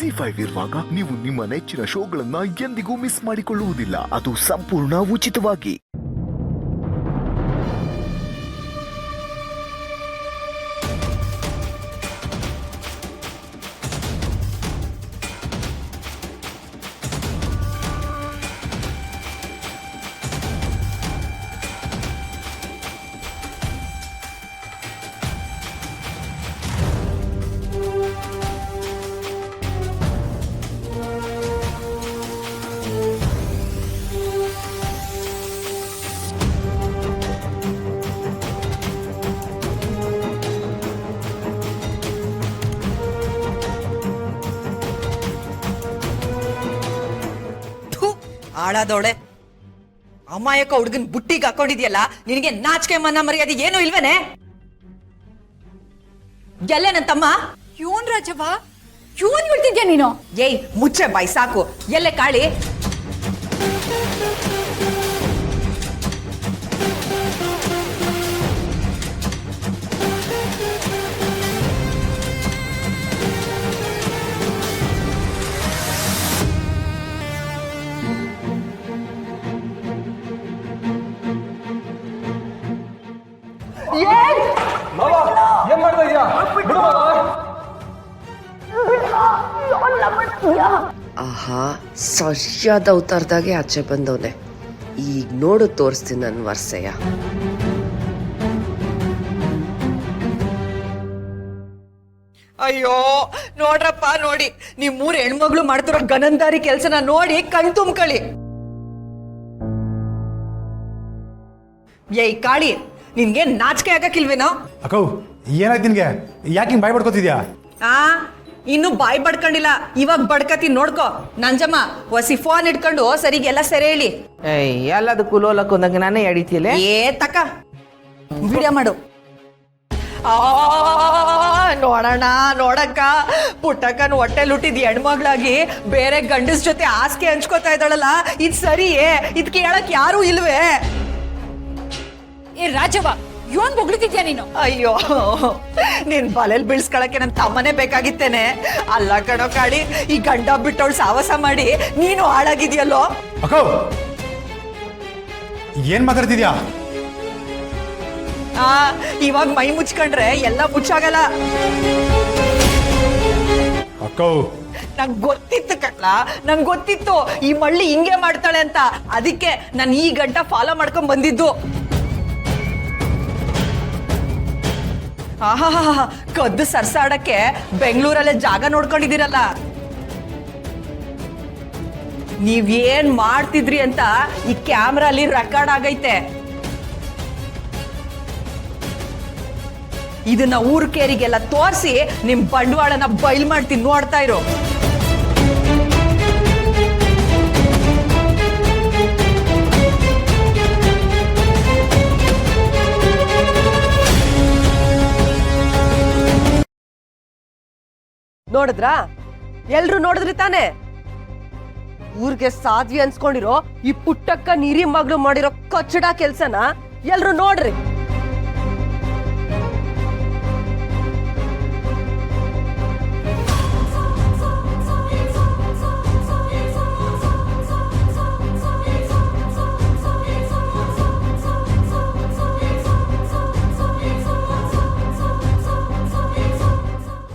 ಜಿ5 ಇರುವಾಗ ನೀವು ನಿಮ್ಮ ನೆಚ್ಚಿನ ಶೋಗಳನ್ನ ಎಂದಿಗೂ ಮಿಸ್ ಮಾಡಿಕೊಳ್ಳುವುದಿಲ್ಲ. ಅದು ಸಂಪೂರ್ಣ ಉಚಿತವಾಗಿ. ಆಳಾದವಳೆ ಅಮಾಯಕ ಹುಡುಗನ್ ಬುಟ್ಟಿಗೆ ಹಾಕೊಂಡಿದ್ಯಲ್ಲ, ನಿನಗೆ ನಾಚಿಕೆ ಮನ್ನ ಮರ್ಯಾದೆ ಏನು ಇಲ್ವೇನೆ? ಎಲ್ಲ ನನ್ ತಮ್ಮ ಇವನ್ ರಾಜವ್ವ, ಇವನ್ ಬಿಡ್ತಿದ್ಯಾ ನೀನು? ಏಯ್ ಮುಚ್ಚೆ ಬಾಯ್ ಸಾಕು. ಎಲ್ಲೆ ಕಾಳಿ? ಏನ್ ಮಾಡ್ತಾ ಇದೀಯಾ? ಆಹಾ, ಸರಿಯಾದ ಅವತಾರದಾಗೆ ಆಚೆ ಬಂದವನೆ. ಈಗ ನೋಡು ತೋರಿಸ್ತೀನಿ ನನ್ನ ವರ್ಷಯ. ಅಯ್ಯೋ ನೋಡ್ರಪ್ಪ ನೋಡಿ, ನೀವ್ 3 ಹೆಣ್ಮಗ್ಳು ಮಾಡ್ತಿರೋ ಗನಂದಾರಿ ಕೆಲ್ಸನ ನೋಡಿ ಕಣ್ ತುಂಬ್ಕಳಿ. ಏಯ್ ಕಾಳಿ, ನಿನ್ಗೆ ನಾಚಿಕೆ ಆಗಕ್ಕಿಲ್ವೇನೋ? ಅಕ್ಕವ್ ಏನಾಯ್ತು ನಿನ್ಗೆ? ಯಾಕೆ ಹಿಂಗ್ ಬಾಯ್ ಬಡ್ಕೋತಿದ್ಯಾ? ಇನ್ನು ಬಾಯ್ ಬಡ್ಕೊಂಡಿಲ್ಲ, ಇವಾಗ ಬಡ್ಕತಿ ನೋಡ್ಕೋ. ನಂಜಮ್ಮ ಹೊಸಿ ಫೋನ್ ಇಟ್ಕೊಂಡು ಸರಿಗೆಲ್ಲ ಸೆರೆ ಹೇಳಿ. ಎಲ್ಲದು ಕುಲೋಲಕ್ಕೆ ಒಂದಂಗೆ ನಾನೇ ಎಡಿತಿಯಲ್ಲ. ತಕ್ಕ ವಿಡಿಯೋ ಮಾಡು. ನೋಡೋಣ ನೋಡಕ್ಕ, ಪುಟ್ಟಕ್ಕನ ಹೊಟ್ಟೆಲ್ ಹುಟ್ಟಿದ್ ಹೆಣ್ಮಗ್ಳಾಗಿ ಬೇರೆ ಗಂಡಸ್ ಜೊತೆ ಆಸ್ಕೆ ಹಂಚ್ಕೋತಾ ಇದ್ದಾಳಲ್ಲ, ಇದ್ ಸರಿಯೇ? ಇದ್ ಕೇಳಕ್ ಯಾರು ಇಲ್ವೇ? ಏ ರಾಜವ್ವ, ಇವನ್ ಬೊಗ್ಳುತ್ತಿದ್ಯಾ ನೀನು? ಅಯ್ಯೋ, ನೀನ್ ಬಲೆಲ್ ಬೀಳ್ಸ್ಕೊಳಕ್ಕೆ ನನ್ ತಮ್ಮನೇ ಬೇಕಾಗಿತ್ತೇನೆ. ಅಲ್ಲ ಕಣೋ ಕಾಳಿ, ಈ ಗಂಡ ಬಿಟ್ಟವಳು ಸಾವಾಸ ಮಾಡಿ ನೀನು ಹಾಳಾಗಿದ್ಯಲ್ಲೋ. ಅಕ್ಕವ್ ಏನ್ ಮಾತಾಡ್ತಿದ್ಯಾ? ಇವಾಗ ಮೈ ಮುಚ್ಕೊಂಡ್ರೆ ಎಲ್ಲ ಮುಚ್ಚಾಗಲ್ಲ. ಅಕ್ಕವ್ ನಂಗ್ ಗೊತ್ತಿತ್ತು ಕಟ್ಲ, ನಂಗ್ ಗೊತ್ತಿತ್ತು ಈ ಮಳ್ಳಿ ಹಿಂಗೆ ಮಾಡ್ತಾಳೆ ಅಂತ. ಅದಕ್ಕೆ ನಾನು ಈ ಗಂಟ ಫಾಲೋ ಮಾಡ್ಕೊಂಡ್ ಬಂದಿದ್ದು. ಕದ್ದು ಸರ್ಸಾಡಕ್ಕೆ ಬೆಂಗಳೂರಲ್ಲೇ ಜಾಗ ನೋಡ್ಕೊಂಡಿದ್ದೀರಲ್ಲ. ನೀವೇನ್ ಮಾಡ್ತಿದ್ರಿ ಅಂತ ಈ ಕ್ಯಾಮ್ರಾಲಿ ರೆಕಾರ್ಡ್ ಆಗೈತೆ. ಇದನ್ನ ಊರ್ ಕೇರಿಗೆಲ್ಲ ತೋರಿಸಿ ನಿಮ್ ಬಂಡವಾಳನ ಬಯಲ್ ಮಾಡ್ತೀನಿ, ನೋಡ್ತಾ ಇರೋ. ನೋಡಿದ್ರಾ? ಎಲ್ರು ನೋಡಿದ್ರಿ ತಾನೆ? ಊರ್ಗೆ ಸಾಧ್ವಿ ಅನ್ಸ್ಕೊಂಡಿರೋ ಈ ಪುಟ್ಟಕ್ಕ ನೀರಿ ಮಗಳು ಮಾಡಿರೋ ಕಚ್ಚಡ ಕೆಲ್ಸನ ಎಲ್ರು ನೋಡ್ರಿ.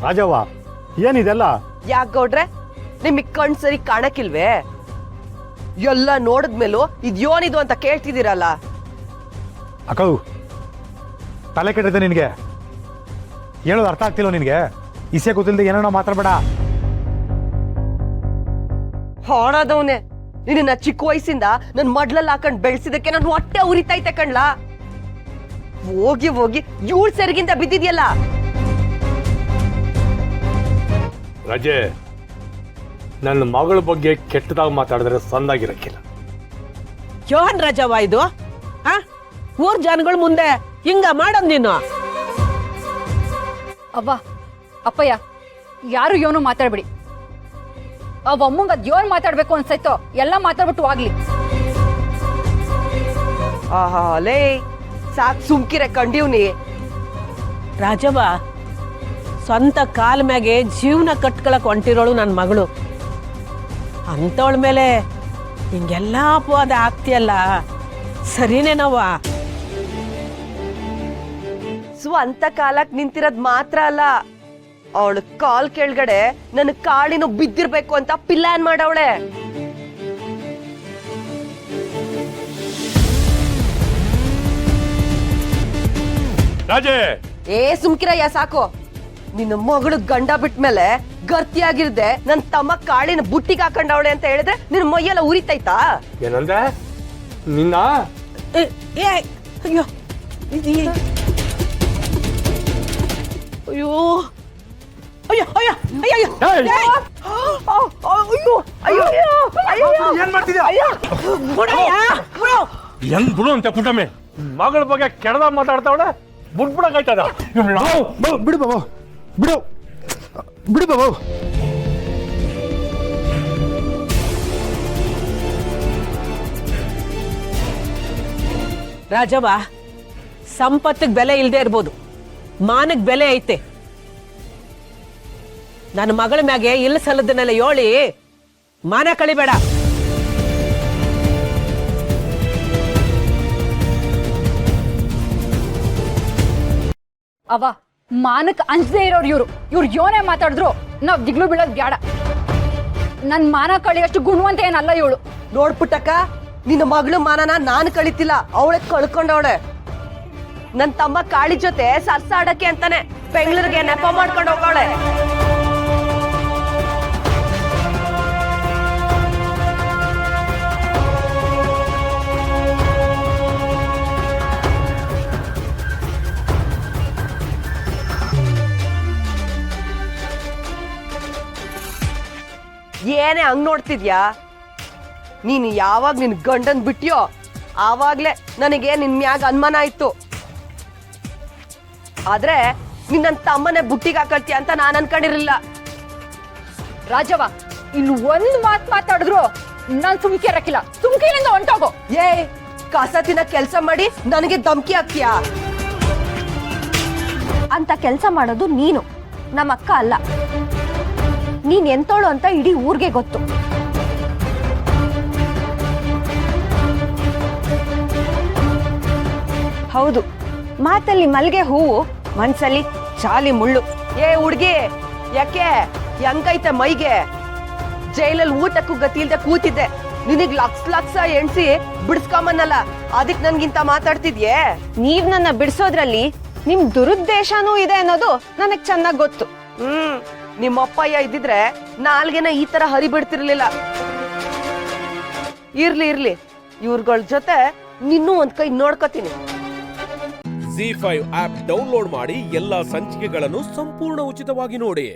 ರಾಜವ್ವ ಏನಿದೆಲ್ಲ? ಯಾಕೆ ಗೌಡ್ರೆ, ನಿಮಗ್ ಕಣ್ ಸರಿ ಕಾಣಕ್ಕಿಲ್ವೇ? ಎಲ್ಲ ನೋಡಿದ್ಮೇಲೂ ಇದ್ಯೋನಿದು ಅಂತ ಕೇಳ್ತಿದ್ದೀರಲ್ಲ. ಅಕ್ಕವ್ ತಲೆ ಕೆಟ್ಟಿದೆ ನಿನ್ಗೆ, ಹೇಳೋದು ಅರ್ಥ ಆಗ್ತಿಲ್ಲ ನಿನ್ಗೆ? ಇಸೆ ಗೊತ್ತಿಲ್ಲದೆ ಏನೋ ಮಾತಾಡ್ಬೇಡ. ಹಾಳಾದವನೆ, ನಿನ್ನ ಚಿಕ್ಕ ವಯಸ್ಸಿಂದ ನನ್ ಮಡ್ಲಲ್ಲಿ ಹಾಕೊಂಡ್ ಬೆಳೆಸಿದಕ್ಕೆ ನನ್ ಹೊಟ್ಟೆ ಉರಿತೈತೆ ಕಣ್ಲ. ಹೋಗಿ ಹೋಗಿ ಇವಳ ಸೆರಗಿಂದ ಬಿದ್ದಿದ್ಯಲ್ಲ. ರಜೆ, ನನ್ನ ಮಗಳ ಬಗ್ಗೆ ಕೆಟ್ಟದಾಗ ಮಾತಾಡಿದ್ರೆ ಸಂದಾಗಿರಕ್ಕಿಲ್ಲ. ಯೋಹನ್ ರಾಜವ್ವ ಇದು? ಊರ್ ಜನಗಳ ಮುಂದೆ ಹಿಂಗ ಮಾಡೋದ್ ನೀನು? ಅವ್ವ, ಅಪ್ಪಯ್ಯ, ಯಾರು ಇವನು ಮಾತಾಡ್ಬಿಡಿ. ಅಮ್ಮಂಗ ಅದ್ ಯೋನ್ ಮಾತಾಡ್ಬೇಕು ಅನ್ಸೈತೋ ಎಲ್ಲ ಮಾತಾಡ್ಬಿಟ್ಟು ಆಗ್ಲಿ. ಲೇ ಸಾಕ್ ಸುಮ್ಕಿರೆ ಕಂಡೀವ್ನಿ. ರಾಜವ್ವ ಸ್ವಂತ ಕಾಲ ಮ್ಯಾಗೆ ಜೀವನ ಕಟ್ಕೊಳಕ್ ಹೊಂಟಿರೋಳು ನನ್ನ ಮಗಳು ಅಂತವಳ ಮೇಲೆ ಹಿಂಗೆಲ್ಲ ಅಪವಾದ ಆಗ್ತಿಯಲ್ಲ ಸರಿನೇನವ್ವ? ಸ್ವಂತ ಕಾಲಕ್ ನಿಂತಿರೋದ್ ಮಾತ್ರ ಅಲ್ಲ, ಅವಳು ಕಾಲ್ ಕೆಳಗಡೆ ನನ್ನ ಕಾಳಿನ ಬಿದ್ದಿರ್ಬೇಕು ಅಂತ ಪ್ಲಾನ್ ಮಾಡವಳೆ. ರಾಜೇ, ಸುಮ್ಕಿರಯ್ಯ ಸಾಕು. ನಿನ್ನ ಮಗಳು ಗಂಡ ಬಿಟ್ಮೇಲೆ ಗರ್ತಿಯಾಗಿರ್ದೆ ನನ್ ತಮ್ಮ ಕಾಳಿನ ಬುಟ್ಟಿಗೆ ಹಾಕೊಂಡವಳೆ ಅಂತ ಹೇಳಿದ್ರೆ ನಿನ್ ಮೈಯೆಲ್ಲ ಉರಿತೈತಾ? ಏನಂದೆ ನಿನ್ನ? ಅಯ್ಯೋ ಅಯ್ಯೋ ಅಯ್ಯೋ ಅಯ್ಯೋ ಅಯ್ಯೋ ಏನ್ ಮಾಡ್ತಿದ್ಯಾ? ಹೆಂಗ್ ಬಿಡು ಅಂತ ಪುಟ್ಟಮ್ಮೆ, ಮಗಳ ಬಗ್ಗೆ ಕೆಡದ ಮಾತಾಡ್ತಾವಳೆ, ಬಿಡ್ಬಿಡಕಾಯ್ತದ? ಬಿಡು ಬಾಬು, ಬಿಡು ಬಿಡು ಬಾಬು. ರಾಜವ್ವ, ಸಂಪತ್ತಿಗೆ ಬೆಲೆ ಇಲ್ಲದೆ ಇರ್ಬೋದು, ಮಾನಕ್ ಬೆಲೆ ಐತೆ. ನನ್ನ ಮಗಳ ಮ್ಯಾಗೆ ಇಲ್ಲ ಸಲ್ಲದನ್ನೆಲ್ಲ ಹೇಳಿ ಮಾನ ಕಳಿಬೇಡ. ಅವ ಮಾನಕ್ ಅಂಜದೇ ಇರೋರು ಇವ್ರು ಯೋನೇ ಮಾತಾಡಿದ್ರು ನಾವ್ ದಿಗ್ಲು ಬೀಳೋದ್ ಬ್ಯಾಡ. ನನ್ ಮಾನ ಕಳಿಯಷ್ಟು ಗುಣವಂತ ಏನಲ್ಲ ಇವಳು. ನೋಡ್ಪುಟ್ಟಕ್ಕ, ನಿನ್ನ ಮಗಳು ಮಾನನ ನಾನು ಕಳಿತಿಲ್ಲ, ಅವಳೆ ಕಳ್ಕೊಂಡವಳೆ. ನನ್ ತಮ್ಮ ಕಾಳಿ ಜೊತೆ ಸರ್ಸಾಡಕ್ಕೆ ಅಂತಾನೆ ಬೆಂಗಳೂರಿಗೆ ನೆಪ ಮಾಡ್ಕೊಂಡು ಹೋಗವಳೆ. ಏನೇ ಹಂಗ್ ನೋಡ್ತಿದ್ಯಾ? ನೀನು ಯಾವಾಗ ನಿನ್ ಗಂಡನ್ ಬಿಟ್ಟಿಯೋ ಆವಾಗ್ಲೇ ನನಗೆ ನಿನ್ ಮ್ಯಾಗ ಅನುಮಾನ ಆಯ್ತು. ಆದ್ರೆ ನಿನ್ನ ತಮ್ಮನೆ ಬುಟ್ಟಿಗೆ ಹಾಕಳ್ತೀಯ ಅಂತ ನಾನು ಅನ್ಕೊಂಡಿರ್ಲಿಲ್ಲ. ರಾಜವ್ವ, ಇನ್ನು ಒಂದ್ ಮಾತ್ ಮಾತಾಡಿದ್ರು ನಾನ್ ಸುಮ್ಕೆ ಇರಕ್ಕಿಲ್ಲ. ಸುಮ್ಕಿನಿಂದ ಹೊಂಟೋಗು. ಕಸ ತಿನ್ನ ಕೆಲ್ಸ ಮಾಡಿ ನನಗೆ ಧಮ್ಕಿ ಹಾಕ್ತೀಯಾ? ಅಂತ ಕೆಲಸ ಮಾಡೋದು ನೀನು, ನಮ್ಮ ಅಕ್ಕ ಅಲ್ಲ. ನೀನ್ ಎಂತೋಳು ಅಂತ ಇಡೀ ಊರ್ಗೆ ಗೊತ್ತು. ಹೌದು, ಮಾತಲ್ಲಿ ಮಲ್ಗೆ ಹೂವು, ಮನ್ಸಲ್ಲಿ ಚಾಲಿ ಮುಳ್ಳು. ಹುಡ್ಗಿ, ಯಾಕೆ ಹೆಂಗೈತೆ ಮೈಗೆ? ಜೈಲಲ್ಲಿ ಊಟಕ್ಕೂ ಗತಿ ಇಲ್ದೆ ಕೂತಿದ್ದೆ, ನಿನಗ್ ಲಕ್ಷ ಎಣ್ಸಿ ಬಿಡಿಸ್ಕೊಂಬನ್ನಲ್ಲ, ಅದಕ್ ನನ್ಗಿಂತ ಮಾತಾಡ್ತಿದ್ಯೆ? ನೀವ್ ನನ್ನ ಬಿಡಿಸೋದ್ರಲ್ಲಿ ನಿಮ್ ದುರುದ್ದೇಶನೂ ಇದೆ ಅನ್ನೋದು ನನಗ್ ಚೆನ್ನಾಗ್ ಗೊತ್ತು. ನಿಮ್ಮಪ್ಪಯ್ಯ ಇದ್ದಿದ್ರೆ ನಾಲ್ಗೆನ ಈ ತರ ಹರಿಬಿಡ್ತಿರ್ಲಿಲ್ಲ. ಇರ್ಲಿ ಇವ್ರಗಳ ಜೊತೆ ನಿನ್ನೂ ಒಂದ್ ಕೈ ನೋಡ್ಕೋತೀನಿ. ZEE5 ಆಪ್ ಡೌನ್ಲೋಡ್ ಮಾಡಿ ಎಲ್ಲಾ ಸಂಚಿಕೆಗಳನ್ನು ಸಂಪೂರ್ಣ ಉಚಿತವಾಗಿ ನೋಡಿ.